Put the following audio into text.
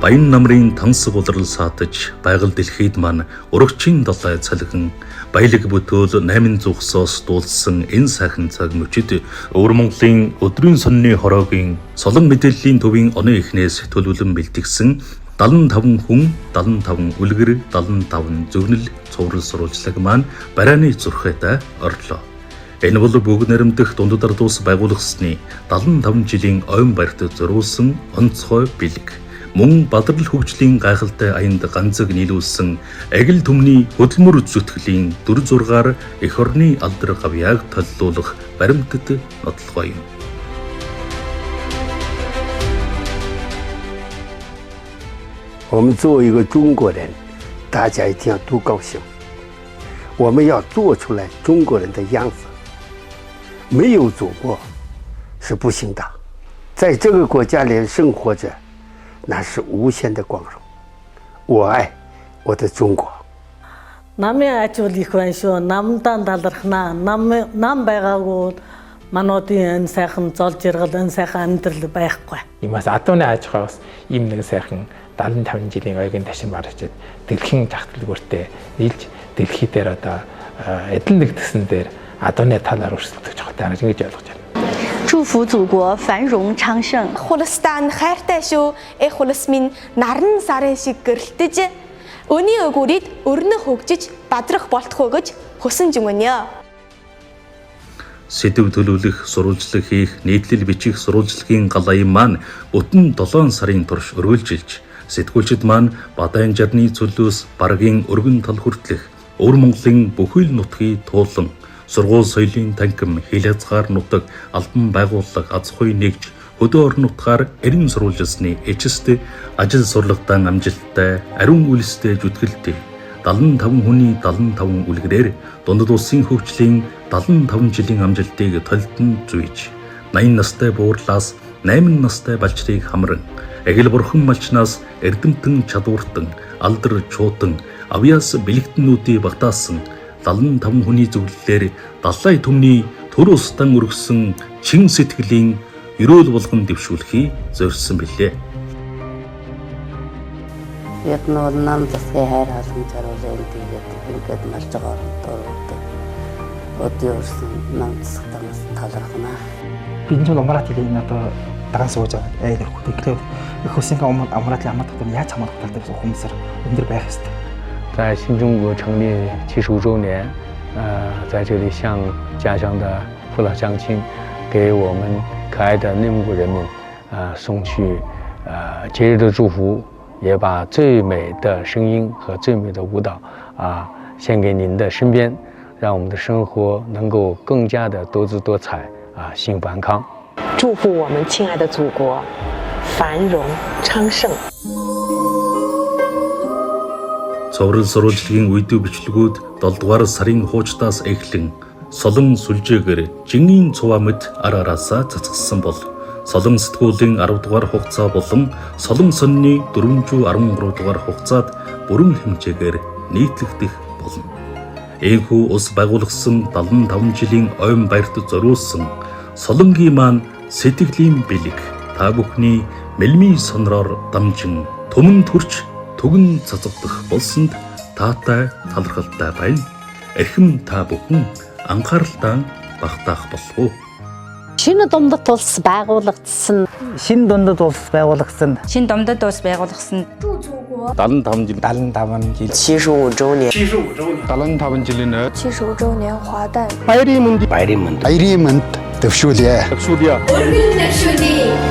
Баян намрын тансаг улрал саатаж байгаль дэлхийд маань урагчийн далай цалгин баялаг бүтөөл 800-оос дуулсан энэ сайхан цаг мөчид Өвөр Монголын өдрийн сонины хороогийн солон мэдээллийн төвийн оны эхнээс төлөвлөн бэлтгэсэн 75 хүн, 75 үлгэр, 75 зөвнөл цуврал сурвалжлаг маань барааны зурхайтай орлоо. Энэ бол бүгд наримдах дундад ардуус байгуулагдсны 75 жилийн ойн баярт зориулсан онцгой бэлэг. Мөн Бадрал хөгжлийн гайхалтай аянд ганцыг нийлүүлсэн агил түмний хөдөлмөр зүтгэлийн 4-6-аар эх орны алдар гавьяаг толлуулах баримтат нотлогоо юм. 我们作为一个中国人，大家一定要多高兴。我们要做出来中国人的样子。没有祖国是不行的，在这个国家里生活着，那是无限的光荣。我爱我的中国。 남의 아주리 관쇼 남단 달르나 남 байгаагүй мануудын сайхан зол жаргал сайхан амьдрал байхгүй. Имаас адууны аж ахуйс ийм нэг сайхан 75 жилийн ойгын ташин барагчид дэлхийн загталгүйртэй нийлж дэлхий дээр одоо эдэн нэгдсэн дээр адууны талаар өрсөлдөх жохтой гэж ингэж ойлгож байна. 祝福祖国繁荣昌盛. Хулстан хайртай шүү. Эх хулс минь наран сарын шиг гэрэлтэж өний өгүүрийг өрнө хөгжиж бадрах болтхоо гэж хүсэн зүгэнэ. Сэдв төлөвлөх, сурвалжлах хийх, нийтлэл бичих сурвалжлагын галаим маань бүтэн 7 сарын турш өргөлжилж, сэтгүүлчид маань Бадаан жарны цөлөөс баргийн өргөн тал хүртэлх Өвөр Монголын бүхэл нутгийг туулан сургууль соёлын танхим, хил хязгаар нутаг, албан байгууллага, аз хүй нэгж хөдөө орон нутгаар эрен сурвалжилсны эчэст ажил сурлагатай амжилттай, ариун үйлстэй зүтгэлтэй 75 хүний 75 үлгэрээр дундад улсын хөгжлийн 75 жилийн амжилтыг толтон зүйж 80 настай буурлаас 8 настай балчрыг хамран агил бурхан малчнаас эрдэмтэн чадвартан алдар чуутан авьяас бэлэгтнүүдийг багтаасан 75 хүний зөвлөлөөр далай түмний төр устан өргөсөн чин сэтгэлийн ерөөл болгон дэвшүүлэхийг зорьсон билээ. Ятнууд нам засгийн хайр халамжаар үлээгээд ингээд малж байгаа орнууд өдөрсөн нам засгтаас талархна. Бид нь умраад илийн одоо дагаан сууж байгаа айлх хөтөлөө их хүсийн умраад амраад гэдэг нь яаж хамаарах талтай хүмүүсээр өндөр байх ёстой. 在新中国成立75周年，在这里向家乡的父老乡亲，给我们可爱的内蒙古人民，送去节日的祝福，也把最美的声音和最美的舞蹈献给您的身边，让我们的生活能够更加的多姿多彩幸福安康。祝福我们亲爱的祖国繁荣昌盛。 Цоврал сурвалжлагын үйдүү бичлэгүүд 7 дугаар сарын хуучдаас эхлэн солон сүлжээгээр жингийн цуваа мэд ар араасаа цацгсан бол солон сэтгүүлийн 10 дугаар хугацаа болон солон сонины 413 дугаар хугацаад бүрэн хэмжээгээр нийтлэгдэх болно. Энэхүү ус байгуулагдсан 75 жилийн ойн баярт зориулсан солонгийн маань сэтгэлийн бэлэг та бүхний мэлми сонроор дамжин төмөн төрч түгэн цацагдах болсонд таатай талархалтай байна. Эрхэм та бүхэн анхааралтай багтаах болов уу? Шинэ дундад улс байгуулагдсан. Шинэ дундад улс байгуулагдсан. 75 75周年 75жилийн 75周年华诞 Баярын мэнд дэвшүүлье. өргөн дэвшүүлье.